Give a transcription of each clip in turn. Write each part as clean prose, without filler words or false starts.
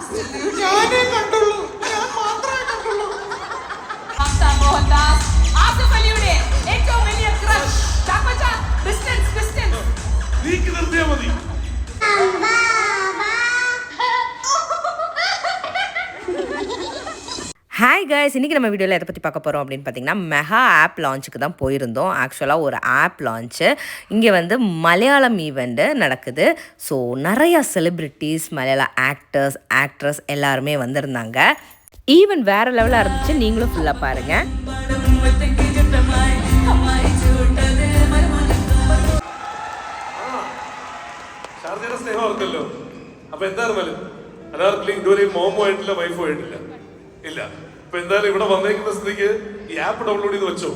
ഞാനേ കണ്ടുള്ളൂ, ഞാൻ മാത്രമേ കണ്ടുള്ളൂ. നീക്ക് നിർത്തിയാ മതി. ஹாய் கைஸ், இன்றைக்கி நம்ம வீடியோவில் எதை பற்றி பார்க்க போகிறோம் அப்படின்னு பார்த்தீங்கன்னா, மெகா ஆப் லான்ச்சுக்கு தான் போயிருந்தோம். ஆக்சுவலாக ஒரு ஆப் லான்ச்சு இங்கே வந்து மலையாளம் ஈவெண்ட்டு நடக்குது. ஸோ நிறையா செலிப்ரிட்டிஸ், மலையாள ஆக்ட்ரஸ் எல்லாருமே வந்திருந்தாங்க. ஈவெண்ட் வேறு லெவலாக இருந்துச்சு. நீங்களும் ஃபுல்லாக பாருங்கள். സ്നേഹമാർക്കല്ലോ. അപ്പൊ എന്തായിരുന്നാലും അനാർക്കലിംഗ് ഇതുവരെയും മോമോ ആയിട്ടില്ല, വൈഫോ ആയിട്ടില്ല. ഇല്ല. ഇപ്പൊ എന്തായാലും ഇവിടെ വന്നേക്കുന്ന സ്ഥിതിക്ക് ഈ ആപ്പ് ഡൗൺലോഡ് ചെയ്ത് വെച്ചോ.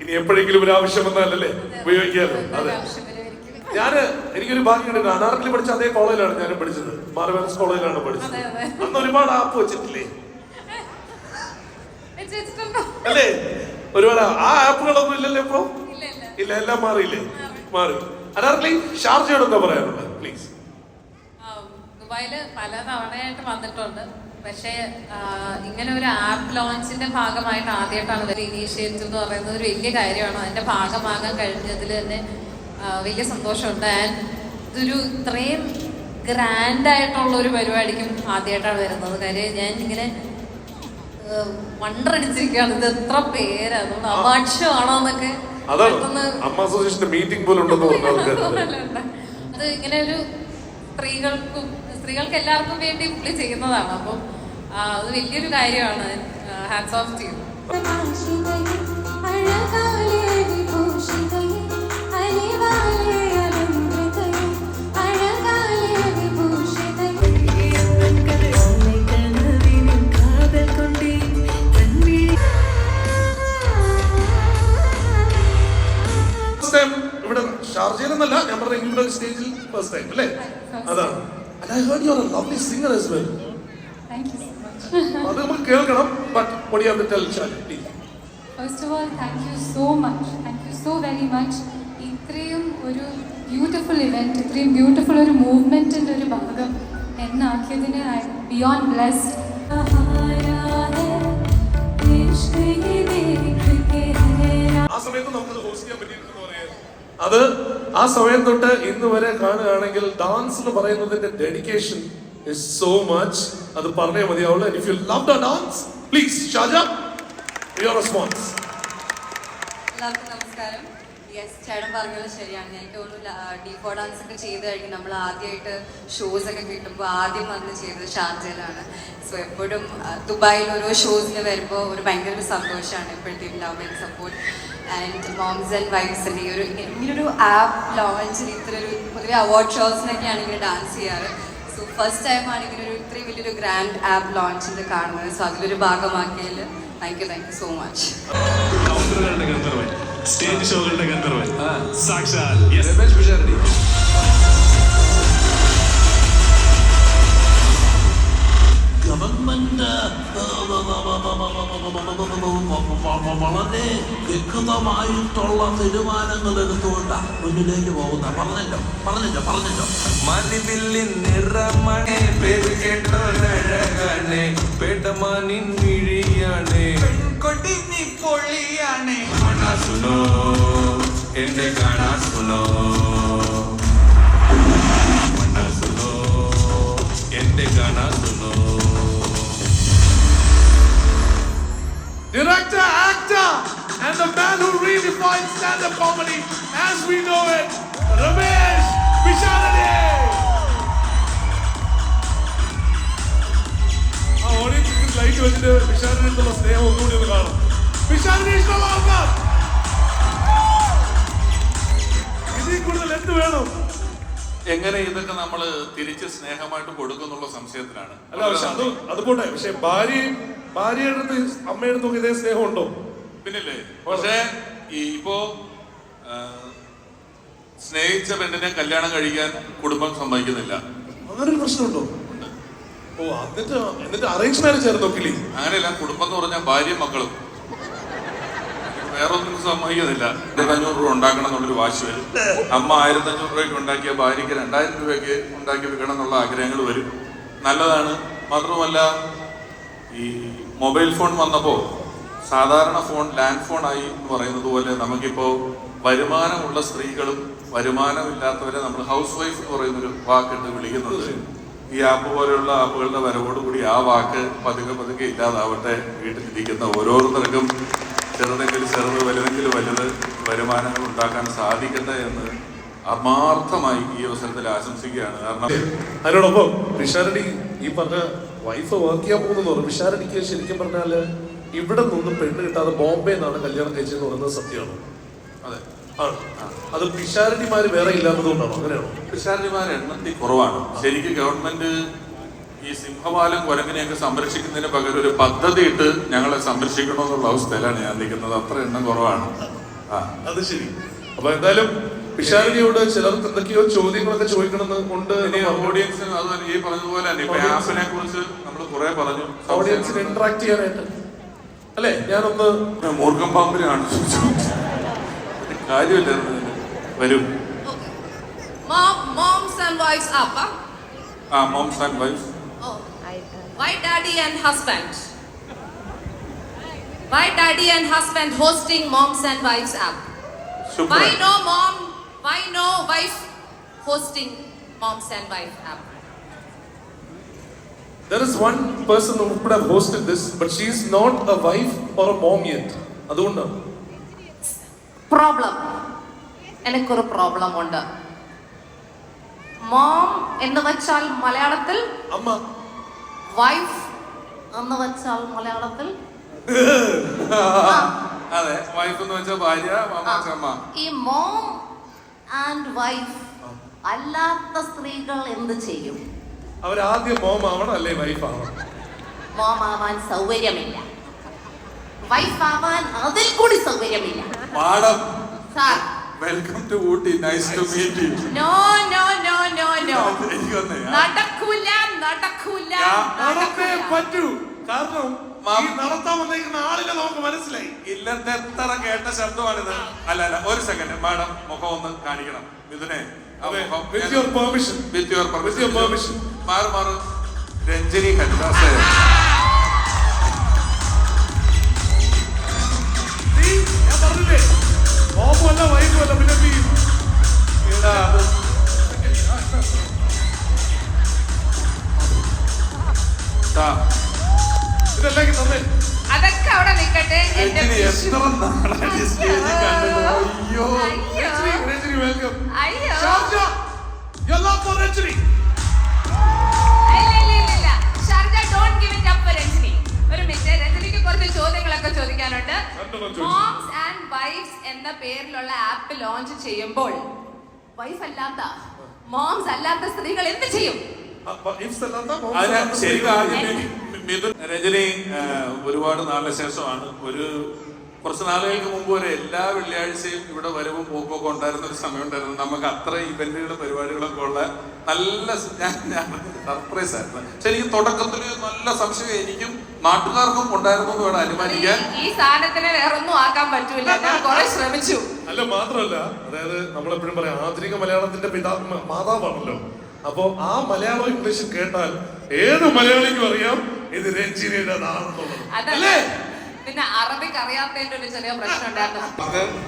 ഇനി എപ്പോഴെങ്കിലും ഒരു ആവശ്യം വന്നാലല്ലേ ഉപയോഗിക്കാലോ. അതെ, എനിക്കൊരു ഭാഗ്യമുണ്ട്. അനാർക്കലി പഠിച്ച അതേ കോളേജിലാണ് ഞാനും പഠിച്ചത്. മാർവേൽസ് കോളേജിലാണ് പഠിച്ചത്. അന്ന് ഒരുപാട് ആപ്പ് വെച്ചിട്ടില്ലേ അല്ലേ? ഒരുപാട് ആ ആപ്പുകളൊന്നും ഇല്ലല്ലോ ഇപ്പൊ. ഇല്ല, എല്ലാം മാറിയില്ലേ? മാറി. അനാർക്കലി ഷാർജയോട് എന്താ പറയാനുള്ളത് പ്ലീസ്? ദുബായില് പല തവണയായിട്ട് വന്നിട്ടുണ്ട്. പക്ഷേ ഇങ്ങനെ ഒരു ആപ്പ് ലോഞ്ചിന്റെ ഭാഗമായിട്ട് ആദ്യമായിട്ടാണ് ഒരു ഇനീഷ്യേറ്റീവ് എന്ന് പറയുന്നത്. ഒരു വലിയ കാര്യമാണ്. അതിന്റെ ഭാഗമാകാൻ കഴിഞ്ഞതിൽ തന്നെ വലിയ സന്തോഷമുണ്ട്. ആൻഡ് ഇതൊരു ഇത്രയും ഗ്രാൻഡായിട്ടുള്ള ഒരു പരിപാടിക്കും ആദ്യമായിട്ടാണ് വരുന്നത്. കാര്യം ഞാൻ ഇങ്ങനെ വണ്ടടിച്ചിരിക്കുകയാണ്. ഇത് എത്ര പേര്, അതുകൊണ്ട് അവാർഡ് ഷോ ആണോ എന്നൊക്കെ മീറ്റിംഗ് പോലെ അത് ഇങ്ങനെ ഒരു സ്ത്രീകൾക്ക് എല്ലാവർക്കും വേണ്ടി പുള്ളി ചെയ്യുന്നതാണ്. അപ്പം അത് വലിയൊരു കാര്യമാണ്. Hats off to you. ഇവിടെ ഷാർജയിലെന്നല്ല ഞാൻ പറഞ്ഞ ഇംഗ്ലണ്ട് സ്റ്റേജിൽ ഫസ്റ്റ് ടൈം അല്ലേ? അതാണ്. And I heard you are a lovely singer as well. Thank you so much. അത് നമുക്ക് കേൾക്കണം. But what do you have to tell Shali, please? First of all, thank you so much. Thank you so very much. ഇത്രയും ഒരു beautiful event, ഇത്രയും beautiful ഒരു മൂവ്മെന്റിന്റെ ഒരു ഭാഗം എന്നാക്കിയതിന് I beyond blessed. ആ സമയത്ത് നമുക്ക് ഹോസ്റ്റ് ചെയ്യാൻ പറ്റിയിട്ടുണ്ടെന്ന് പറയാം. അത് ആ സമയം തൊട്ട് ഇന്ന് വരെ കാണുകയാണെങ്കിൽ ഡാൻസ് എന്ന് പറയുന്നതിന്റെ ഡെഡിക്കേഷൻ ഇസ് സോ മച്ച്. അത് പറഞ്ഞേ മതിയാവുള്ളൂ. If you love the dance please ഷാജ, യുവർ റെസ്പോൺസ്. എല്ലാവർക്കും നമസ്കാരം. യെസ്, ചേട്ടൻ പറഞ്ഞത് ശരിയാണ്. എനിക്ക് തോന്നുന്നു ഡീഫോ ഡാൻസ് ഒക്കെ ചെയ്ത് കഴിഞ്ഞ് നമ്മൾ ആദ്യമായിട്ട് ഷോസ് ഒക്കെ കിട്ടുമ്പോൾ ആദ്യം വന്ന് ചെയ്തത് ഷാർജയിലാണ്. സോ എപ്പോഴും ദുബായിൽ ഓരോ ഷോസിന് വരുമ്പോൾ ഒരു ഭയങ്കര ഒരു സന്തോഷമാണ്. എപ്പോഴത്തെയും love and support and moms and വൈഫ്സിൻ്റെ ഇങ്ങനൊരു ആപ്പ് ലോഞ്ചിൽ ഇത്രയൊരു പൊതുവെ അവാർഡ് ഷോസിനൊക്കെയാണ് ഇങ്ങനെ ഡാൻസ് ചെയ്യാറ്. സോ ഫസ്റ്റ് ടൈമാണ് ഇങ്ങനെ ഒരു ഇത്രയും വലിയൊരു ഗ്രാൻഡ് ആപ്പ് ലോഞ്ചിൽ കാണുന്നത്. സോ അതിലൊരു ഭാഗമാക്കിയതിൽ thank you so much. Stage ഷോകളുടെ ഗന്ധർവൻ സാക്ഷാൽ ഗവൺമെന്റ് വളരെ വ്യക്തമായിട്ടുള്ള തീരുമാനങ്ങൾ എടുത്തുകൊണ്ട് മുന്നിലേക്ക് പോകുന്ന പറഞ്ഞല്ലോ മണിവില്ലിൻ നിറമണേ പേര് കേട്ടോരഴകണേ പേട്ടമാനിൻ മിഴിയാണേ പെൺകൊടിനി പൊളിയാണേ കാണാസുനോ എന്റെ കാണാസുനോ മനസുനോ എന്റെ കാണാസുനോ. Director, actor, and the man who redefined stand-up comedy as we know it, Ramesh Pisharade. ആ ഓഡിയൻസിൽ ലൈറ്റ് വെച്ചിട്ട് പിഷാരടിനുള്ള സ്നേഹം ഒന്നുകൂടി ഒന്ന് കാണാം. പിഷാരടി ഇഷ്ടമുള്ള ആൾക്കാർ ഇതിൽ കൂടുതൽ എന്ത് വേണം? എങ്ങനെ ഇതൊക്കെ നമ്മള് തിരിച്ച് സ്നേഹമായിട്ട് കൊടുക്കുന്നുള്ള സംശയത്തിലാണ്. അല്ല, പക്ഷെ അത് പോട്ടെ. പക്ഷെ ഭാര്യയുടെ അടുത്ത് അമ്മയുടെ അടുത്ത് ഇതേ സ്നേഹം ഉണ്ടോ? പിന്നില്ലേ. പക്ഷേ ഇപ്പോ സ്നേഹിച്ച പെണ്ണിനെ കല്യാണം കഴിക്കാൻ കുടുംബം സമ്മതിക്കുന്നില്ല. അങ്ങനൊരു പ്രശ്നമുണ്ടോ? ഓ, എന്നിട്ട് അറേഞ്ച് മാരേജ് ആയിരുന്നു നോക്കില്ലേ? അങ്ങനെയല്ല, കുടുംബം എന്ന് പറഞ്ഞാൽ ഭാര്യയും മക്കളും. വേറെ ഒന്നും സമ്മതിക്കുന്നില്ല. 1500 രൂപ ഉണ്ടാക്കണം എന്നുള്ളൊരു വാശി വരും. അമ്മ 1500 രൂപയ്ക്ക് ഉണ്ടാക്കിയ ഭാര്യയ്ക്ക് 2000 രൂപയ്ക്ക് ഉണ്ടാക്കി വെക്കണം എന്നുള്ള ആഗ്രഹങ്ങൾ വരും. നല്ലതാണ്. മാത്രമല്ല ഈ മൊബൈൽ ഫോൺ വന്നപ്പോൾ സാധാരണ ഫോൺ ലാൻഡ് ഫോൺ ആയി എന്ന് പറയുന്നത് പോലെ നമുക്കിപ്പോൾ വരുമാനമുള്ള സ്ത്രീകളും വരുമാനമില്ലാത്തവരെ നമ്മൾ ഹൗസ് വൈഫ് എന്ന് പറയുന്നൊരു വാക്കിട്ട് വിളിക്കുന്നുണ്ട്. ഈ ആപ്പ് പോലെയുള്ള ആപ്പുകളുടെ വരവോടുകൂടി ആ വാക്ക് പതുക്കെ ഇല്ലാതാവട്ടെ. വീട്ടിലിരിക്കുന്ന ഓരോരുത്തർക്കും ചെറുതെങ്കിലും ചെറുത് വലുതെങ്കിലും വലുത് വരുമാനങ്ങൾ ഉണ്ടാക്കാൻ സാധിക്കട്ടെ എന്ന് ആത്മാർത്ഥമായി ഈ അവസരത്തിൽ ആശംസിക്കുകയാണ്. കാരണം അതിനോടൊപ്പം പിഷാരടി ഈ പറഞ്ഞ വൈഫ് വർക്ക് ചെയ്യാൻ പോകുന്നു. പിഷാരടിക്ക് ശരിക്കും പറഞ്ഞാല് ഇവിടെ നിന്ന് പെണ്ണ് കിട്ടാതെ ബോംബെ നിന്നാണ് കല്യാണം കഴിച്ചതെന്ന് പറയുന്നത് സത്യമാണോ? അതെ, ആണ്. അത് പിഷാരടിമാര് വേറെ ഇല്ലാത്തതുകൊണ്ടാണോ? അങ്ങനെയാണോ? പിഷാരടിമാർ എണ്ണത്തിൽ കുറവാണ്. ശരിക്കും ഗവൺമെന്റ് ഈ സിംഹവാലം കുരങ്ങിനെയൊക്കെ സംരക്ഷിക്കുന്നതിന് പകരം ഒരു പദ്ധതി ഇട്ട് ഞങ്ങളെ സംരക്ഷിക്കണമെന്നുള്ള അവസ്ഥയിലാണ് ഞാൻ നിൽക്കുന്നത്. അത്ര എണ്ണം കുറവാണ്. അത് ശരി. അപ്പൊ എന്തായാലും പിഷാരടിയോട് ചിലർക്ക് എന്തൊക്കെയോ ചോദ്യങ്ങളൊക്കെ ചോദിക്കണമെന്ന് ഉണ്ട്. ഓഡിയൻസിന് അത് ഈ പറഞ്ഞതുപോലെ തന്നെ ഇപ്പൊ ആപ്പിനെ കുറിച്ച് നമ്മൾ കുറെ പറഞ്ഞു. ഓഡിയൻസിന് ഇന്ററാക്ട് ചെയ്യാനായിട്ട് അല്ലേ? ഞാനൊന്ന് മൂർഖം പാമ്പിനാണ് കാര്യമില്ല. വരും. Moms and wives app. Moms and wives. Oh. Why daddy and husband? Why daddy and husband hosting moms and wives app? Shukran. Why no mom? Why no wife hosting moms and wife app? There is one person who could have hosted this, but she is not a wife or a mom yet. അതുകൊണ്ടാണ് problem. എനിക്കൊരു problem ഉണ്ട്. Mom എന്ന് വെച്ചാൽ മലയാളത്തിൽ അമ്മ, wife എന്ന് വെച്ചാൽ മലയാളത്തിൽ അതെ, വൈഫ് എന്ന് വെച്ചാൽ ഭാര്യ, അമ്മ. ഈ മോം ആൻഡ് വൈഫ് അല്ലാത്ത സ്ത്രീകൾ എന്ത് ചെയ്യും? അവരാദ്യം മോം ആവണം അല്ലേ വൈഫ് ആവണം? മോം ആവാൻ സൗകര്യമില്ല, വൈഫ് ആവാൻ അതിൽ കൂടി സൗകര്യമില്ല. Madam, sir, welcome to Ooty. Nice to meet you. No no no no no, എനിക്ക് വന്നേ നടക്കൂല നടക്കൂല നടത്തേ നടക്കൂല. പറ്റൂ. കാരണം ഈ നടത്താൻ വന്നിരിക്കുന്ന ആളിനെ നമുക്ക് മനസ്സിലായി. ഇല്ലത്തെ എത്ര കേട്ട ശബ്ദമാണിത്. അല്ല, ഒരു സെക്കൻഡ് മാഡം, മുഖം ഒന്ന് കാണിക്കണം. ഇതിനെ With your permission. With your permission. മാറ് രഞ്ജിനി ഹരിദാസ്. ഞാൻ പറഞ്ഞില്ലേ മോമല്ല വൈഫല്ല, പിന്നെ ഇതല്ലെങ്കിൽ തന്നെ അതൊക്കെ അവിടെ നിൽക്കട്ടെ. രഞ്ജിനി എത്ര നാളായി സ്റ്റേജിൽ കണ്ടത്. അയ്യോ, രഞ്ജിനി വെൽക്കം. അയ്യോ, Sharjah, your love for Ranjini. ഇല്ല, Sharjah, don't give it up for Ranjini. ഒരു മിനിറ്റ്, രഞ്ജിനിക്ക് കുറച്ച് ചോദ്യങ്ങളൊക്കെ ചോദിക്കാനുണ്ട്. മോംസ് ആൻഡ് വൈഫ്സ് എന്ന പേരിലുള്ള ആപ്പ് ലോഞ്ച് ചെയ്യുമ്പോൾ വൈഫ് അല്ലാത്ത, മോംസ് അല്ലാത്ത സ്ത്രീകൾ എന്ത് ചെയ്യും? രജനി ഒരുപാട് നാളിന് ശേഷമാണ്, കുറച്ച് നാളുകൾക്ക് മുമ്പ് വരെ എല്ലാ വെള്ളിയാഴ്ചയും ഇവിടെ വരവും പോക്കൊക്കെ ഉണ്ടായിരുന്ന ഒരു സമയം ഉണ്ടായിരുന്നു. നമുക്ക് അത്ര ഇവന്റുകളും പരിപാടികളൊക്കെ ഉള്ള നല്ല സർപ്രൈസ് ആയിരുന്നു. പക്ഷെ എനിക്ക് തുടക്കത്തിൽ നല്ല സംശയം എനിക്കും നാട്ടുകാർക്കും ഉണ്ടായിരുന്നു എന്ന് വേണം അനുമാനിക്കാൻ. ഈ സാധനത്തിന് വേറൊന്നും ആക്കാൻ പറ്റൂല, ഞാൻ കുറെ ശ്രമിച്ചു. അല്ല, മാത്രമല്ല, അതായത് നമ്മളെപ്പോഴും പറയാം ആധുനിക മലയാളത്തിന്റെ മാതാവാണല്ലോ. അപ്പോ ആ മലയാളം ഇംഗ്ലീഷ് കേട്ടാൽ ഏത് മലയാളിക്കും അറിയാം ഇത് രഞ്ജിനിയുടേതാണെന്നുള്ളത്. അതല്ലേ, പിന്നെ അറബിക്ക് അറിയാത്തതിന്റെ ഒരു ചെറിയ പ്രശ്നം ഉണ്ടായിരുന്നു.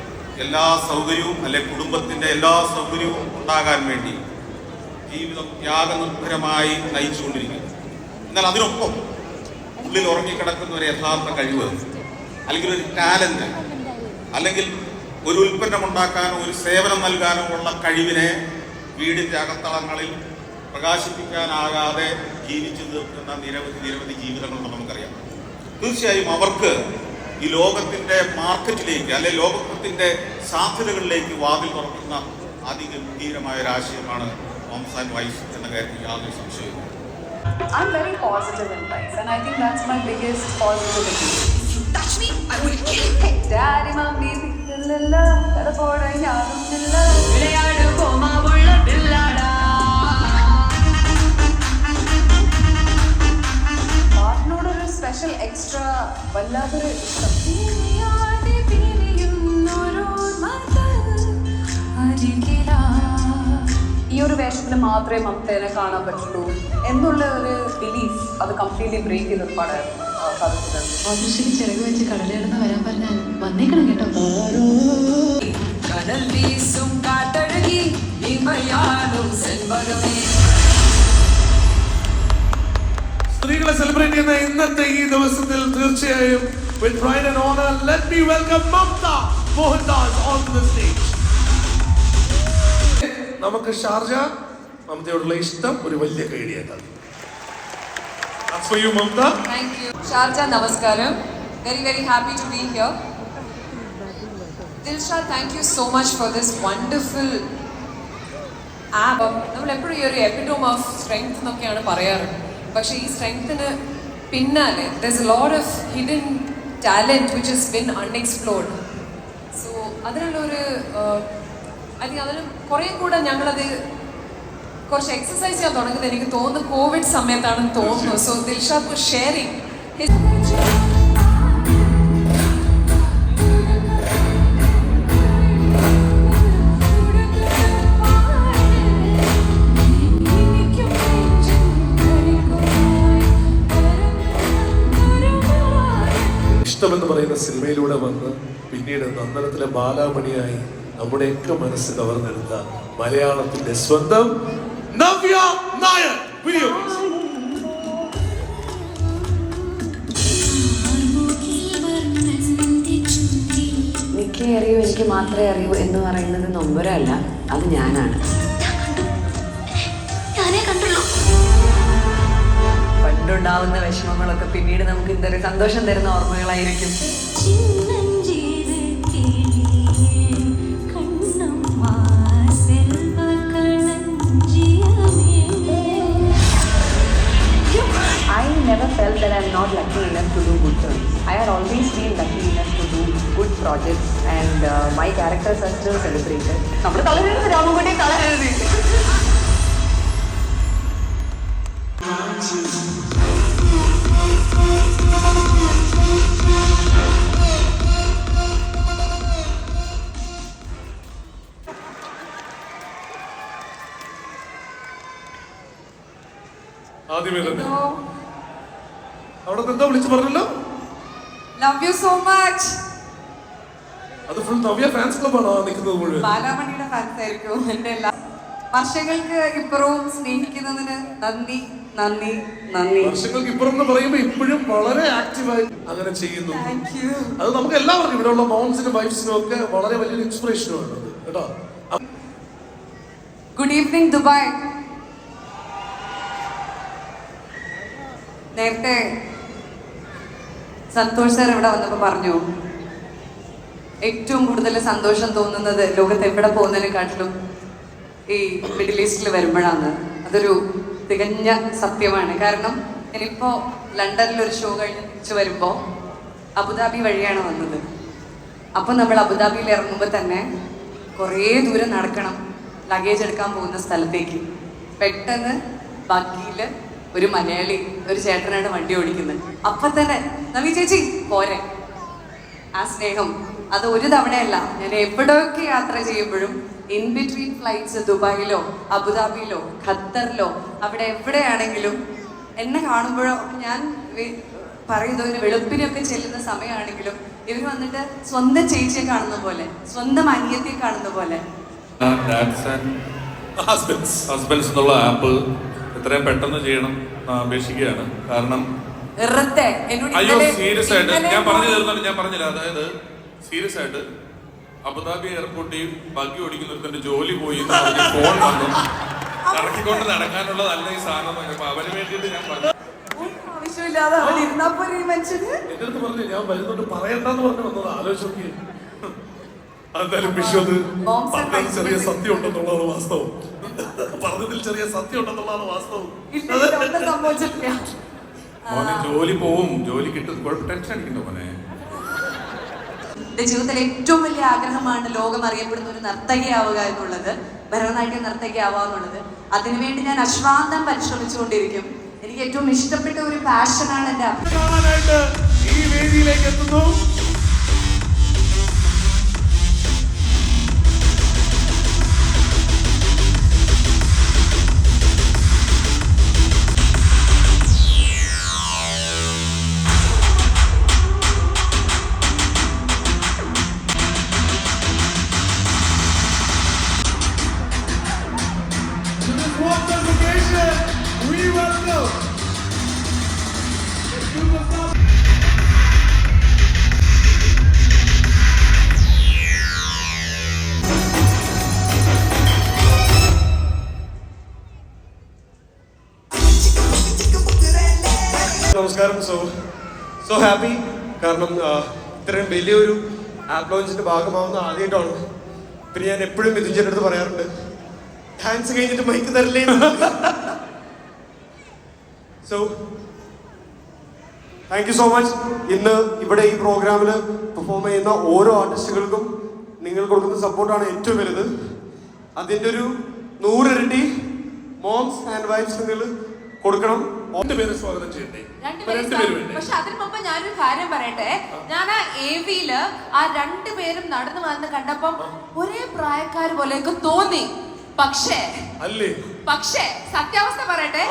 എല്ലാ സൗകര്യവും അല്ലെ കുടുംബത്തിന്റെ എല്ലാ സൗകര്യവും ഉണ്ടാകാൻ വേണ്ടി ജീവിതം ത്യാഗനിർഭരമായി നയിച്ചുകൊണ്ടിരിക്കുന്നു. എന്നാൽ അതിനൊപ്പം ഉള്ളിൽ ഉറങ്ങിക്കിടക്കുന്ന ഒരു യഥാർത്ഥ കഴിവ് അല്ലെങ്കിൽ ഒരു ടാലന്റ് അല്ലെങ്കിൽ ഒരു ഉൽപ്പന്നം ഉണ്ടാക്കാനോ ഒരു സേവനം നൽകാനോ ഉള്ള കഴിവിനെ വീടിന്റെ അകത്തളങ്ങളിൽ പ്രകാശിപ്പിക്കാനാകാതെ ജീവിച്ചു തീർക്കുന്ന നിരവധി ജീവിതങ്ങളുണ്ടെന്ന് നമുക്കറിയാം. തീർച്ചയായും അവർക്ക് ഈ ലോകത്തിന്റെ മാർക്കറ്റിലേക്ക് അല്ലെ ലോകത്തിന്റെ സാധ്യതകളിലേക്ക് വാതിൽ തുറക്കുന്ന അതിഗംഭീരമായ ഒരു ആശയമാണ് മോംസ് ആൻഡ് വൈഫ്സ് എന്ന കാര്യത്തിൽ യാതൊരു സംശയവും. I'm very positive in life, and I think that's my biggest positivity. Touch me, I will kill you. Daddy, mommy, la la poda yaadum la വിളയാട് കോമാവുള്ള പിള്ളാടാ. പാട്ടിനോടൊരു സ്പെഷ്യൽ എക്സ്ട്രാ വല്ലാത്തൊരു ഇഷ്ടം. മാത്രമേ മമതേനെ കാണാൻ പറ്റുള്ളൂ എന്നുള്ള ഒരു ബിലീഫ് അത് കംപ്ലീറ്റ്ലി ബ്രേക്ക് ചെയ്ത് പാടായിരുന്നു സാധിച്ചിട്ടുണ്ട്. ഓഫീസിൽ ചിറക് വെച്ച് കടലിടന്ന് വരാൻ പറഞ്ഞാൽ വന്നേക്കണം കേട്ടോ. കടൽ വീസും കാട്ടഴകി ഇമയാലും സെൽവകമേ. സ്ത്രീകളെ സെലിബ്രേറ്റ് ചെയ്യുന്ന ഇന്നത്തെ ഈ ദിവസത്തിൽ തീർച്ചയായും with pride and honor let me welcome Mamta Mohandas onto the stage. നമുക്ക് ഷാർജ മമതയോടുള്ള ഇഷ്ടം ഒരു വലിയ കൈഡിയായിട്ടാണ്. That's for you, Mamta. Thank you. Sharjah, namaskaram. Very, very happy to be here. Dilsha, thank you so much for this wonderful app. നമ്മൾ എപ്പോഴും ഈ ഒരു എപ്പിറ്റോം of strength എന്നൊക്കെയാണ് പറയാറ്. പക്ഷേ ഈ സ്ട്രെങ്ത്തിന് പിന്നാലെ there's a lot of hidden talent which has been unexplored. So അതിനുള്ളൊരു അല്ലെങ്കിൽ അതിന് കുറേ കൂടെ ഞങ്ങളത് കുറച്ച് എക്സസൈസ് ചെയ്യാൻ തുടങ്ങുന്നത് എനിക്ക് തോന്നുന്നു കോവിഡ് സമയത്താണെന്ന് തോന്നുന്നു. സോ ദിൽഷാദ് വാസ് ഷെയറിംഗ് ഇഷ്ടമെന്ന് പറയുന്ന സിനിമയിലൂടെ വന്ന് പിന്നീട് നന്ദനത്തിലെ ബാലാമണിയായി നമ്മുടെയൊക്കെ മനസ്സ് കവർന്നെടുത്ത മലയാളത്തിന്റെ സ്വന്തം നവ്യ നായർ. വീഡിയോ നിക്കേ അറിയൂ എനിക്ക് മാത്രമേ അറിയൂ എന്ന് പറയുന്നത് നൊമ്പരമല്ല, അത് ഞാനാണ്. പണ്ടുണ്ടാവുന്ന വിഷമങ്ങളൊക്കെ പിന്നീട് നമുക്ക് എന്തൊരു സന്തോഷം തരുന്ന ഓർമ്മകളായിരിക്കും. I never felt that I'm not lucky enough to do good films. I had always been lucky enough to do good projects and my characters are still celebrated. നമ്മുടെ തലവേദന രാമകുട്ടി തലവേദന. ആദ്യമേ തന്നെ അവിടെ എന്താ വിളിച്ചു പറഞ്ഞല്ലോ? Love you so much. അത് ഫുൾ നവ്യ ഫാൻസ് ക്ലബാണോ നിൽക്കുന്നത് മുഴുവൻ? ബാലാമണിയുടെ ഫാൻസ് ആയിരിക്കും എൻ്റെ എല്ലാ വർഷങ്ങൾക്ക് ഇപ്പുറവും സ്നേഹിക്കുന്നതിന് നന്ദി നന്ദി നന്ദി. വർഷങ്ങൾക്ക് ഇപ്പുറം എന്ന് പറയുമ്പോൾ ഇപ്പോഴും വളരെ ആക്റ്റീവായി അങ്ങനെ ചെയ്യുന്നു. അത് നമുക്ക് എല്ലാവർക്കും ഇവിടെയുള്ള മോംസിനും വൈഫ്സിനും ഒക്കെ വളരെ വലിയൊരു ഇൻസ്പിറേഷനുമാണ് അത് കേട്ടോ. Good evening Dubai. നേരത്തെ സന്തോഷ് സാർ ഇവിടെ വന്നപ്പോൾ പറഞ്ഞു ഏറ്റവും കൂടുതൽ സന്തോഷം തോന്നുന്നത് ലോകത്ത് എവിടെ പോകുന്നതിനെക്കാട്ടിലും ഈ മിഡിൽ ഈസ്റ്റിൽ വരുമ്പോഴാണ്. അതൊരു തികഞ്ഞ സത്യമാണ്. കാരണം ഞാനിപ്പോൾ ലണ്ടനിൽ ഒരു ഷോ കഴിഞ്ഞ് തിരിച്ചു വരുമ്പോൾ അബുദാബി വഴിയാണ് വന്നത്. അപ്പോൾ നമ്മൾ അബുദാബിയിൽ ഇറങ്ങുമ്പോൾ തന്നെ കുറേ ദൂരം നടക്കണം ലഗേജ് എടുക്കാൻ പോകുന്ന സ്ഥലത്തേക്ക്. പെട്ടെന്ന് ബഗ്ഗിയിൽ ഒരു മലയാളി ഒരു ചേട്ടനാണ് വണ്ടി ഓടിക്കുന്നത്. അപ്പം തന്നെ നവി ചേച്ചി പോരെ. ആ സ്നേഹം അത് ഒരു തവണയല്ല, ഞാൻ എവിടെയൊക്കെ യാത്ര ചെയ്യുമ്പോഴും ഇൻ ബിറ്റ്വീൻ ഫ്ലൈറ്റ്സ് ദുബായിലോ അബുദാബിയിലോ ഖത്തറിലോ അവിടെ എവിടെയാണെങ്കിലും എന്നെ കാണുമ്പോഴോ ഞാൻ പറയുന്നത് ഒരു വെളുപ്പിനൊക്കെ ചെല്ലുന്ന സമയമാണെങ്കിലും ഇവർ വന്നിട്ട് സ്വന്തം ചേച്ചിയെ കാണുന്ന പോലെ, സ്വന്തം അനിയത്തിയെ കാണുന്ന പോലെ. ഹസ്ബൻഡ്സ് എന്നുള്ള ആപ്പ് എത്രയും പെട്ടെന്ന് ചെയ്യണം അപേക്ഷിക്കുകയാണ്. കാരണം അയ്യോ സീരിയസ് ആയിട്ട് ഞാൻ പറഞ്ഞു തരുന്നുണ്ട്, ഞാൻ പറഞ്ഞില്ല. അതായത് സീരിയസ് ആയിട്ട് അബുദാബി എയർപോർട്ടിൽ ബഗ്ഗി ഓടിക്കുന്നവർക്ക് ജോലി പോയി ഫോൺ വന്നു ഇറക്കിക്കൊണ്ട് നടക്കാനുള്ളതല്ല ഈ സാധനം. അപ്പൊ അവന് വേണ്ടിയിട്ട് ഞാൻ പറഞ്ഞു ആവശ്യമില്ലാതെ അവിടെ ഇരുന്നാ പോലെ മനുഷ്യന് എന്റെ അടുത്ത് പറഞ്ഞു ഞാൻ വരുന്നുണ്ട് പറയണ്ടെന്ന് പറഞ്ഞു വന്നത്. ആലോചിച്ച് നോക്കി. എന്തായാലും വിശ്വത് പറഞ്ഞതിൽ ചെറിയ സത്യം ഉണ്ടെന്നുള്ളതാണ് വാസ്തവം. പറഞ്ഞതിൽ ചെറിയ സത്യം ഉണ്ടെന്നുള്ളതാണ് വാസ്തവം. മോനെ ജോലി പോവും, ജോലി കിട്ടും, ടെൻഷൻ അടിക്കണ്ടോ മോനെ? എന്റെ ജീവിതത്തിലെ ഏറ്റവും വലിയ ആഗ്രഹമാണ് ലോകം അറിയപ്പെടുന്ന ഒരു നർത്തകിയാവുക എന്നുള്ളത്, ഭരതനാട്യ നർത്തകിയാവുക എന്നുള്ളത്. അതിനുവേണ്ടി ഞാൻ അശ്രാന്തം പരിശ്രമിച്ചുകൊണ്ടിരിക്കും. എനിക്ക് ഏറ്റവും ഇഷ്ടപ്പെട്ട ഒരു പാഷനാണ് എന്റെ ഈ വേദിയിലേക്ക് എത്തുന്നു what this occasion, we welcome നമസ്കാരം. So happy. കാരണം ഇത്രയും വലിയൊരു ആപ്പ് ലോഞ്ചിന്റെ ഭാഗമാവുന്ന ആദ്യമായിട്ടാണ്. പിന്നെ ഞാൻ എപ്പോഴും മിഥുൻ അടുത്ത് പറയാറുണ്ട്, ഡാൻസ് കഴിഞ്ഞിട്ട് മൈക്ക് തരില്ലേ. So thank you so much. ഇന്ന് ഇവിടെ ഈ പ്രോഗ്രാമിൽ പെർഫോം ചെയ്യുന്ന ഓരോ ആർട്ടിസ്റ്റുകൾക്കും നിങ്ങൾ കൊടുക്കുന്ന സപ്പോർട്ടാണ് ഏറ്റവും വലുത്. അതിൻ്റെ ഒരു 100 ഇരട്ടി മോംസ് ആൻഡ് വൈഫ്സ് നിങ്ങൾ കൊടുക്കണം. പേര് സ്വാഗതം ചെയ്യട്ടെ. പക്ഷെ അതിന് മുമ്പ് ഞാനൊരു കാര്യം പറയട്ടെ. ഞാൻ ആ AV-ല് ആ രണ്ടുപേരും നടന്നു വന്ന് കണ്ടപ്പം ഒരേ പ്രായക്കാര് പോലെയൊക്കെ തോന്നി. പക്ഷേ സത്യാവസ്ഥ പറയട്ടെ,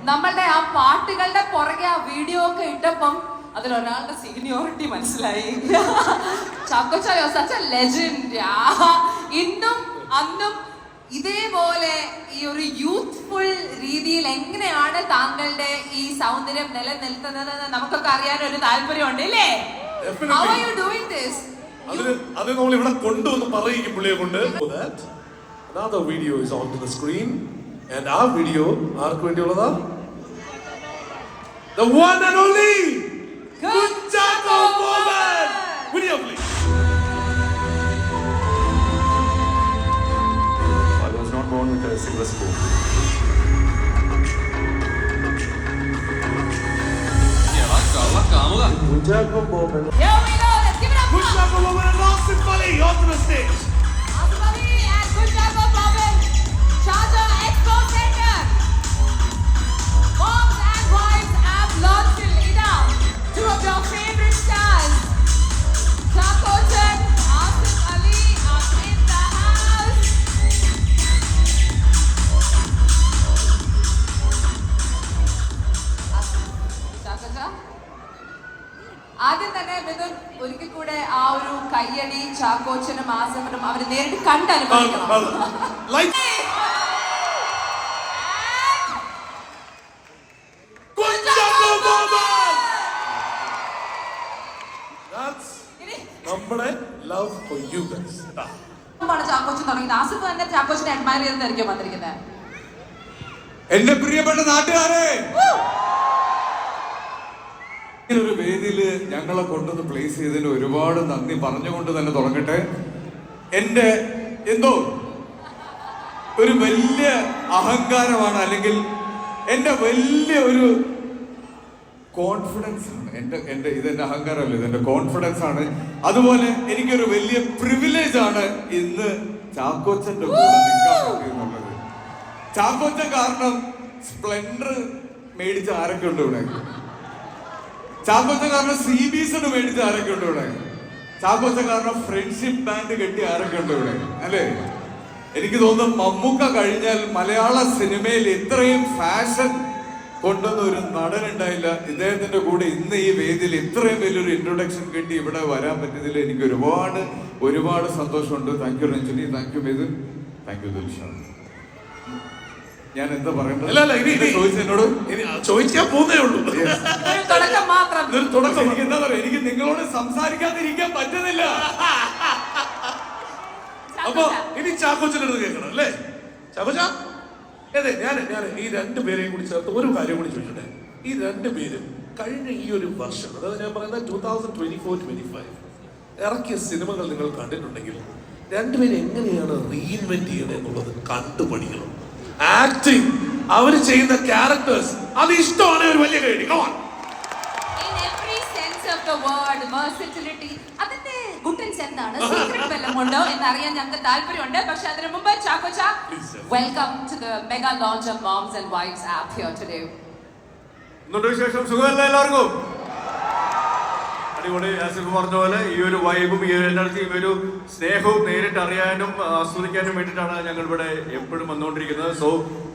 നമ്മളുടെ ആ പാട്ടുകളുടെ പുറകെ ആ വീഡിയോ ഒക്കെ ഇട്ടപ്പം അതിലൊരാളുടെ സീനിയോറിറ്റി മനസ്സിലായി. ചാക്കോച്ചായോ സച്ച് എ ലെജൻഡ്. ഇന്നും അന്നും ഇതേപോലെ ഈ ഒരു യൂത്ത്ഫുൾ രീതിയിൽ എങ്ങനെയാണ് താങ്കളുടെ ഈ സൗന്ദര്യം നിലനിൽക്കുന്നതെന്ന് നമുക്കൊക്കെ അറിയാൻ ഒരു താല്പര്യമുണ്ട് അല്ലേ? How are you doing this? അത് നമ്മൾ ഇവിടെ കൊണ്ടുവന്ന് പറയിക്കും പുള്ളിയെ കൊണ്ട്. Another video is onto the screen, and our video arc വേണ്ടിയുള്ളതാ? The one and only Kuchako Boban. Video please. Not born with a silver spoon. Kuchako Boban. Here we go. Let's give it up. Kuchako Boban and Asif Ali onto the stage. Asif Ali and Kuchako Boban, Sharjah Expo Center. Moms and wives have launched Ida. Two of your favorite stars, Chako Chan, Asif Ali are in the house. ആദ്യം തന്നെ മിഥുൻ ഒരിക്കൽ കൂടെ ആ ഒരു കയ്യടി ചാക്കോച്ചനും ആസഫിനും അവര് നേരിട്ട് കണ്ടനുഭവിക്കണം. നമ്മുടെ love for you guys. Chackochan തുടങ്ങിയത്. ആസിഫ് തന്നെ ചാക്കോച്ചനെ അഡ്മയർ ചെയ്തെന്നായിരിക്കും വന്നിരിക്കുന്നത്. എന്റെ പ്രിയപ്പെട്ട നാട്ടുകാരെ, ഇങ്ങനൊരു വേദിയില് ഞങ്ങളെ കൊണ്ടുവന്ന് പ്ലേസ് ചെയ്തതിന് ഒരുപാട് നന്ദി പറഞ്ഞുകൊണ്ട് തന്നെ തുടങ്ങട്ടെ. എന്റെ എന്തോ ഒരു വലിയ അഹങ്കാരമാണ്, അല്ലെങ്കിൽ എന്റെ വലിയ ഒരു കോൺഫിഡൻസ് ആണ്. എന്റെ ഇതെന്റെ അഹങ്കാരമല്ല, ഇതെന്റെ കോൺഫിഡൻസ് ആണ്. അതുപോലെ എനിക്കൊരു വലിയ പ്രിവിലേജ് ആണ് ഇന്ന് ചാക്കോച്ചന്റെ കൂടെ നിൽക്കാൻ പറ്റിയെന്നുള്ളത്. ചാക്കോച്ചൻ കാരണം സ്പ്ലെൻഡർ മേടിച്ച ആരൊക്കെ ഉണ്ട് ഇവിടെ? ചാക്കോച്ചൻ കാരണം CBS മേടിച്ച ആരൊക്കെ ഉണ്ട് ഇവിടെ? ചാക്കോച്ചൻ കാരണം ഫ്രണ്ട്ഷിപ്പ് ബാൻഡ് കെട്ടി ആരൊക്കെ ഉണ്ട് ഇവിടെ? അല്ലേ? എനിക്ക് തോന്നുന്നു മമ്മൂക്ക കഴിഞ്ഞാൽ മലയാള സിനിമയിൽ ഇത്രയും ഫാഷൻ കൊണ്ടുവന്ന ഒരു നടൻ ഉണ്ടായില്ല. ഇദ്ദേഹത്തിന്റെ കൂടെ ഇന്ന് ഈ വേദിയിൽ ഇത്രയും വലിയൊരു ഇൻട്രൊഡക്ഷൻ കിട്ടി ഇവിടെ വരാൻ പറ്റിയതിൽ എനിക്ക് ഒരുപാട് ഒരുപാട് സന്തോഷമുണ്ട്. Thank you Ranjini, thank you Mithun, thank you Dilshan. ഞാൻ എന്താ പറയണ്ടത്? ചോദിച്ചെന്നോട് ചോദിക്കാൻ പോകുന്നേ ഉള്ളൂ. എനിക്ക് എന്താ പറയാ, എനിക്ക് നിങ്ങളോട് സംസാരിക്കാതിരിക്കാൻ പറ്റുന്നില്ല. അപ്പൊ ഇനി ചാക്കോച്ചന്റെ അടുത്ത് കേൾക്കണം അല്ലേ? ചാക്കോച്ച, അതെ, ഞാൻ ഈ രണ്ടുപേരെയും കൂടി ചേർത്ത് ഒരു കാര്യം കൂടി ചോദിക്കട്ടെ. ഈ രണ്ടുപേരും കഴിഞ്ഞ ഈ ഒരു വർഷം, അതായത് ഞാൻ പറയുന്നത് 2024-25 ഇറക്കിയ സിനിമകൾ നിങ്ങൾ കണ്ടിട്ടുണ്ടെങ്കിൽ രണ്ടുപേരും എങ്ങനെയാണ് റീഇൻവെന്റ് ചെയ്യണത് എന്നുള്ളത് കണ്ടുപഠിക്കണം. ആക്ടിങ്, അവര് ചെയ്യുന്ന ക്യാരക്ടേഴ്സ്, അത് ഇഷ്ടമാണ് ഒരു വലിയ കൈഡി. Come on. In every sense of the word, versatility. അതിന്റെ ഗുട്ടൻസ് എന്താണ്? സീക്രട്ട് വല്ലതും ഉണ്ടോ എന്നറിയാൻ ഞങ്ങൾക്ക് താല്പര്യമുണ്ട്. പക്ഷെ അതിനു മുമ്പ് ചാക്കോച്ച, welcome to the mega launch of moms and wives app here today. ഇന്നത്തെ വിശേഷം സുഖമല്ല എല്ലാവർക്കും? അടിപൊളി. ആസിഫ് പറഞ്ഞ പോലെ ഈ ഒരു വൈബും ഈ ഒരു എനർജിയും ഒരു സ്നേഹവും നേരിട്ട് അറിയാനും ആസ്വദിക്കാനും വേണ്ടിയിട്ടാണ് ഞങ്ങൾ ഇവിടെ എപ്പോഴും വന്നുകൊണ്ടിരിക്കുന്നത്. സോ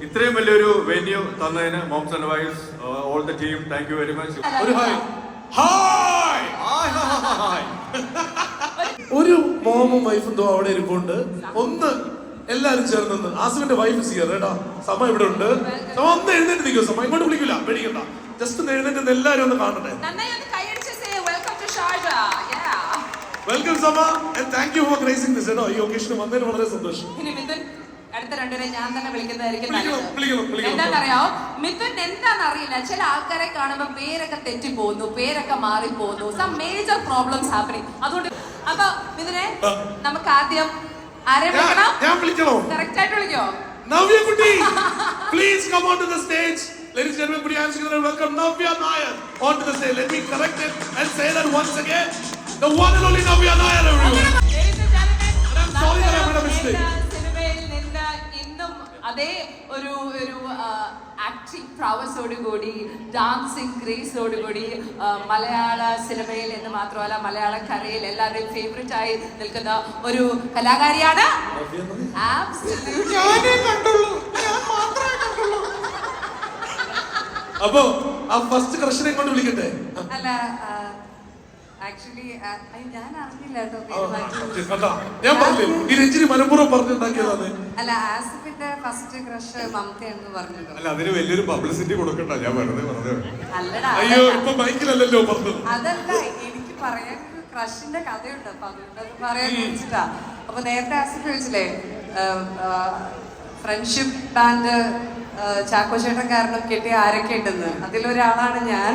ഇത്രയും വലിയൊരു വെന്യൂ തന്നതിന് moms and wives, all the team, thank you very much. ഒരു ഹായ്. ഒരു മോമും വൈഫും അവിടെ ഇരിപ്പുണ്ട്. ഒന്ന് എല്ലാരും ചേർന്ന് ആസിഫിന്റെ വൈഫ് സിയർ കേട്ടോ, സമ ഇവിടെ ഉണ്ട്. സമ ഒന്ന് എഴുന്നേറ്റ് നിൽക്കും, സമ ഇങ്ങോട്ട് വിളിക്കില്ല, പേടിക്കണ്ട. ജസ്റ്റ് ഒന്ന് എഴുന്നേറ്റ് എല്ലാരും ഒന്ന് കാണട്ടെ. നന്നായി ഒന്ന് കൈയടിച്ച് say welcome to Sharjah. Yeah. Welcome സമ and thank you for gracing this. കേട്ടോ, ഈ ഒക്കേഷന് വന്നതിന് വളരെ സന്തോഷം. ഇനി മിഥുൻ അടുത്ത രണ്ടുപേരെ ഞാൻ തന്നെ വിളിക്കുന്നതായിരിക്കും വിളിക്കണം. എന്താണെന്നറിയാമോ, മിഥുൻ എന്താണെന്നറിയില്ല, ചില ആൾക്കാരെ കാണുമ്പോ പേരൊക്കെ തെറ്റിപ്പോകുന്നു, പേരൊക്കെ മാറിപ്പോകുന്നു, സം മേജർ പ്രോബ്ലംസ് ഹാപ്പനിങ്. അതുകൊണ്ട് അപ്പൊ മിഥുനെ നമുക്ക് ആദ്യം ആരെ വിളിക്കണം? ഞാൻ വിളിക്കണോ? കറക്റ്റ് ആയിട്ട് വിളിക്കോ? Navya Kutti, please come onto the stage. Ladies and gentlemen, put your hands together and welcome Navya Nair onto the stage. Let me correct it and say that once again. The one and only Navya Nair, everyone. Ladies and gentlemen, I'm sorry that I made a mistake. സിനിമയിൽ നിന്ന് ഇന്നും അതേ ഒരു acting പ്രവസോടുകൂടി, dancing ഗ്രേസോടുകൂടി മലയാള സിനിമയിൽ എന്ന് മാത്രമല്ല മലയാള കരയിൽ എല്ലാവരുടെയും ഫേവറേറ്റ് ആയി നിൽക്കുന്ന ഒരു കലാകാരിയാണ്. അപ്പോ ആ ഫസ്റ്റ് ക്രഷനെ കൊണ്ട് വിളിക്കട്ടെ. അല്ല ആക്ച്വലി ഞാൻ അറിഞ്ഞില്ല കേട്ടോ ഞാൻ പറഞ്ഞില്ലേ ഈ രഞ്ജിനി മനഃപൂർവ്വം പറഞ്ഞുണ്ടാക്കിയതാണ്. അല്ല ആസിഫിന്റെ ഫസ്റ്റ് ക്രഷ് മമതയാണെന്ന് പറഞ്ഞല്ലോ. അല്ല അതിന് വലിയൊരു പബ്ലിസിറ്റി കൊടുക്കണ്ട, ഞാൻ വെറുതെ അല്ലടാ, അയ്യോ ഇപ്പൊ ബൈക്കിലല്ലോ പറഞ്ഞത്. അതല്ല എനിക്ക് പറയാൻ ഒരു ക്രഷിന്റെ കഥയുണ്ട്, അപ്പൊ അതുകൊണ്ട് അത് പറയാൻ വിളിച്ചിട്ടാ. അപ്പൊ നേരത്തെ ആസിഫ് ചോദിച്ചില്ലേ ഫ്രണ്ട്ഷിപ്പ് ബാൻഡ് ചാക്കോ ചേട്ടൻ കാരണം കെട്ടിയ ആരൊക്കെ ഉണ്ടെന്ന്, അതിലൊരാളാണ് ഞാൻ.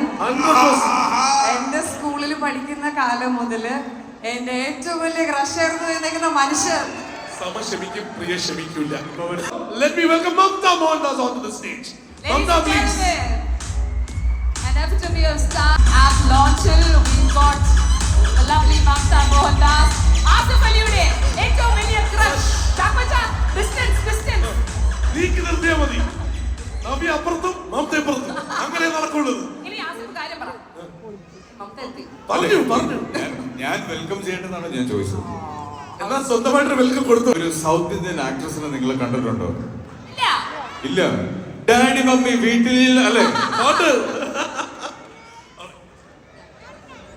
എന്റെ സ്കൂളിൽ പഠിക്കുന്ന കാലം മുതല് എന്റെ ഏറ്റവും വലിയ ക്രഷായിരുന്നു എന്നേക്കുന്ന മനുഷ്യർ. സമ ക്ഷമിക്കും, പ്രിയ ക്ഷമിക്കൂല. Let me welcome Mamta Mohandas onto the stage. Mamta, please. An epitome of star app launchil, we've got the lovely Mamta Mohandas. Asif Aliude, ഏറ്റവും വലിയ crush. ചാക്കോച്ചാ, distance. നീക്കി നിർത്തിയാ മതി. നവ്യ അപ്പുറത്തും മമത ഇപ്പുറത്തും, അങ്ങനെ നടക്കുള്ളൂ. ഇനി ആസിഫ് കാര്യം പറ. മമത എത്തി. പറഞ്ഞു. ഞാൻ വെൽക്കം ചെയ്യേണ്ടതാണ് ഞാൻ ചോദിച്ചത്. എന്നാ സ്വന്തമായിട്ട് വെൽക്കം കൊടുത്തു. ഒരു സൗത്ത് ഇന്ത്യൻ ആക്ട്രസിനെ നിങ്ങൾ കണ്ടിട്ടുണ്ടോ? ഇല്ല. ഡാഡി മമ്മി വീട്ടിൽ അല്ലേ?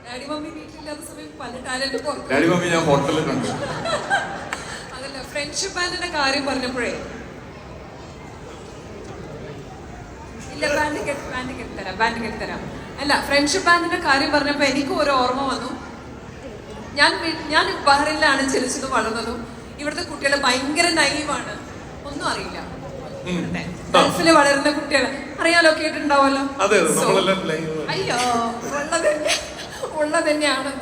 ഡാഡി മമ്മി വീട്ടിലില്ലാത്ത സമയം പല ടാലന്റ് പുറത്തു. ഡാഡി മമ്മി ഞാൻ ഹോട്ടലിൽ കണ്ടു. അതല്ല, ഫ്രണ്ട്ഷിപ്പ് ബാൻഡിന്റെ കാര്യം പറഞ്ഞപ്പോഴേ ഇല്ല, ബാൻഡ് കെട്ടിത്തരാം. അല്ല, ഫ്രണ്ട്ഷിപ്പ് ബാൻഡിന്റെ കാര്യം പറഞ്ഞപ്പോ എനിക്ക് ഒരു ഓർമ്മ വന്നു. ഞാൻ ബഹ്റിനിലാണ് ജനിച്ചതും വളർന്നതും. ഇവിടുത്തെ കുട്ടികൾ ഭയങ്കര നൈവാണ്, ഒന്നും അറിയില്ല. ഗൾഫില് വളരുന്ന കുട്ടികൾ അറിയാലോ, കേട്ടിട്ടുണ്ടാവല്ലോ. അയ്യോ, ഉള്ളത് തന്നെയാണ്.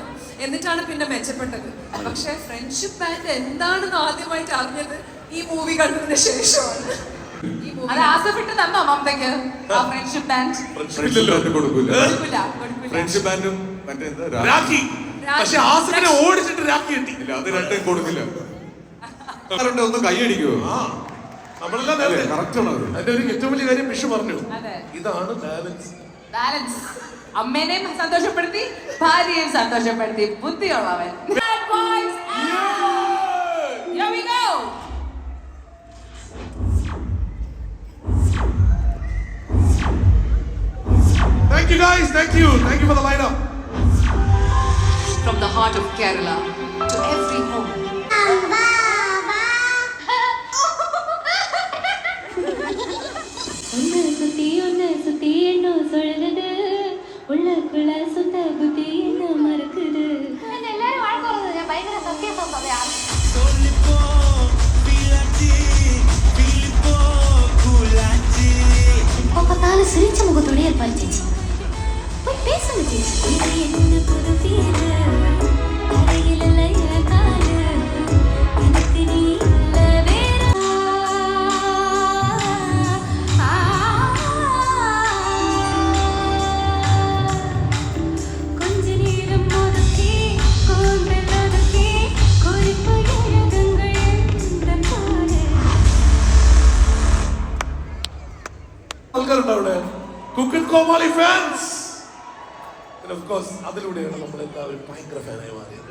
എന്നിട്ടാണ് പിന്നെ മെച്ചപ്പെട്ടത്. പക്ഷെ ഫ്രണ്ട്ഷിപ്പ് ബാൻഡ് എന്താണെന്ന് ആദ്യമായിട്ട് അറിഞ്ഞത് ഈ മൂവി കണ്ടതിന് ശേഷമാണ്. അത് ആസപ്പെട്ട് തന്നോ മമതയ്ക്ക് ഫ്രണ്ട്ഷിപ്പ് ബാൻഡ്? ഫ്രണ്ട്ഷിപ്പ് ബാൻഡും രാഖി. പക്ഷെ ആസിഫിനെ ഓടിച്ചിട്ട് രാഖി കിട്ടി. ഇല്ല, അത് രണ്ടും കൊടുക്കില്ല. ഒന്ന് കൈയടിക്കുവോ? നമ്മളെല്ലാം കറക്റ്റ് ആണ്. അതിന്റെ ഒരു ഏറ്റവും വലിയ കാര്യം വിഷു പറഞ്ഞു, ഇതാണ് ബാലൻസ്. അമ്മേനെയും സന്തോഷപ്പെടുത്തി, ഭാര്യയെയും സന്തോഷപ്പെടുത്തി, ബുദ്ധിയുള്ളവൻ. Here we go. Thank you guys, thank you for the lineup. From the heart of Kerala to every home. ஒன்னு சுத்தி என்ன சொல்லுது, உள்ளுக்குள்ள சுத்த புத்தி என்ன மறக்குது. எல்லாரும் வாழ்க்கை ഞാൻ ഭയങ്കര സത്യസന്ധതയാ. எப்ப பார்த்தாலும் சிரிச்ச முகத்தோடய இருப்பாரு சேச்சி. போய் பேசுங்க சேச்சி. என்ன புது பேரு கரையில காலு எனக்கு நீ இல்ல வேற. கொஞ்ச நேரம் ஒதுக்கி கூந்தல் ஒதுக்கி குறிப்பு எழுதுங்கள் என்ற பாடு. ആൾക്കാരുണ്ട് അവിടെ. കുക്കൻ കോമാളി ഫാൻസ്. Of course, അതിലൂടെയാണ് നമ്മൾ എല്ലാവരും ഭയങ്കര ഫാനായി മാറിയത്.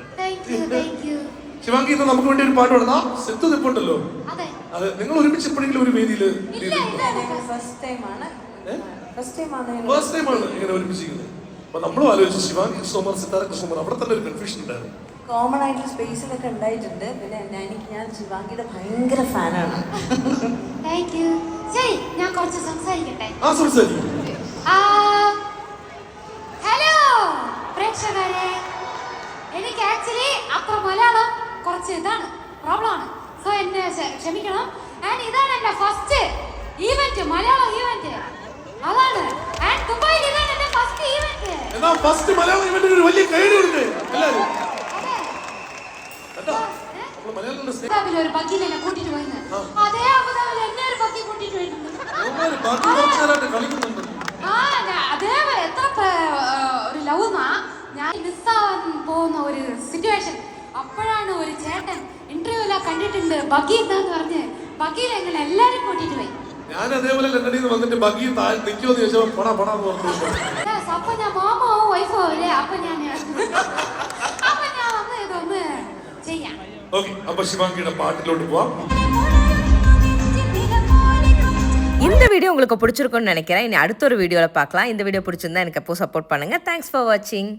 ശിവാങ്കി, ഇന്ന് നമുക്ക് വേണ്ടി ഒരു പാട്ട് പാടുന്ന സെത്ത് നിപ്പുണ്ടല്ലോ. അത് നിങ്ങൾ ഒരുമിച്ച് എപ്പോഴെങ്കിലും ഒരു വേദിയിൽ ഫസ്റ്റ് ടൈമാണ് ഇങ്ങനെ ഒരുമിച്ചിരിക്കുന്നത്. അപ്പൊ നമ്മളും ആലോചിച്ചു, ശിവാങ്കി കൃഷ്ണകുമാർ, സിത്താര കൃഷ്ണകുമാർ, അവിടെ തന്നെ ഒരു കൺഫ്യൂഷൻ ഉണ്ടായിരുന്നു. കോമൺ ആയിട്ടുള്ള സ്പേസിലൊക്കെ ഉണ്ടായിട്ടുണ്ട്. പിന്നെ ഞാൻ ശിവാംഗിയുടെ ഭയങ്കര ഫാനാണ്. Thank you. ശരി, ഞാൻ കുറച്ച് സംസാരിക്കട്ടെ. സംസാരിക്കും. ഹലോ പ്രേക്ഷകരെ, എനിക്ക് ആക്ച്വലി അത്ര മലയാളം കുറച്ച് ഇതാണ് പ്രോബ്ലമാണ്. സോ എന്നെ ക്ഷമിക്കണം. ആൻഡ് ഇതാണ് എൻ്റെ ഫസ്റ്റ് ഈവന്റ്, മലയാളം ഈവന്റ്. അതാണ്. ആൻഡ് ദുബായിൽ ഇതാണ് എൻ്റെ ഫസ്റ്റ് ഈവന്റ്. എന്നാ ഫസ്റ്റ് മലയാളം ഇവന്റിന് ഒരു വലിയ കൈഡി കൊടുക്ക് എല്ലാവരും. അബുദാബിയിൽ ഒരു ബഗ്ഗിൽ എന്നെ കൂട്ടിട്ട് പോയിന്ന്. അതേ അബുദാബിയിൽ എന്നെ ഒരു ബഗ്ഗി കൂട്ടിട്ട് പോയിട്ടുണ്ട്. അതേപോലെ എത്ര ഒരു ലവ്ന്നാ ഞാൻ മിസ്സാവാൻ പോകുന്ന ഒരു സിറ്റുവേഷൻ. അപ്പോഴാണ് ഒരു ചേട്ടൻ ഇന്റർവ്യൂല കണ്ടിട്ടുണ്ട് ബഗ്ഗി എന്താന്ന് പറഞ്ഞ് ബഗ്ഗിയിൽ എങ്ങനെ എല്ലാരും കൂട്ടിട്ട് പോയി. ഞാൻ അതേപോലെ ലണ്ടനിൽ വന്നിട്ട് ബഗ്ഗി താഴെ നിൽക്കുമെന്ന് ചോദിച്ചപ്പോൾ പടാന്ന് പറഞ്ഞു. അപ്പൊ ഞാൻ മാമോ വൈഫോ അല്ലേ, അപ്പൊ ഞാൻ വന്ന് ഇതൊന്ന് ചെയ്യാം. ഓക്കെ, അപ്പൊ ശിവാംഗിയുടെ പാട്ടിലോട്ട് പോവാം. இந்த வீடியோ உங்களுக்கு பிடிச்சிருக்கும்னு நினைக்கிறேன். இனி அடுத்த ஒரு வீடியோவில் பார்க்கலாம். இந்த வீடியோ பிடிச்சிருந்தா எனக்கு எப்போ சப்போர்ட் பண்ணுங்கள். தேங்க்ஸ் ஃபார் வாட்சிங்.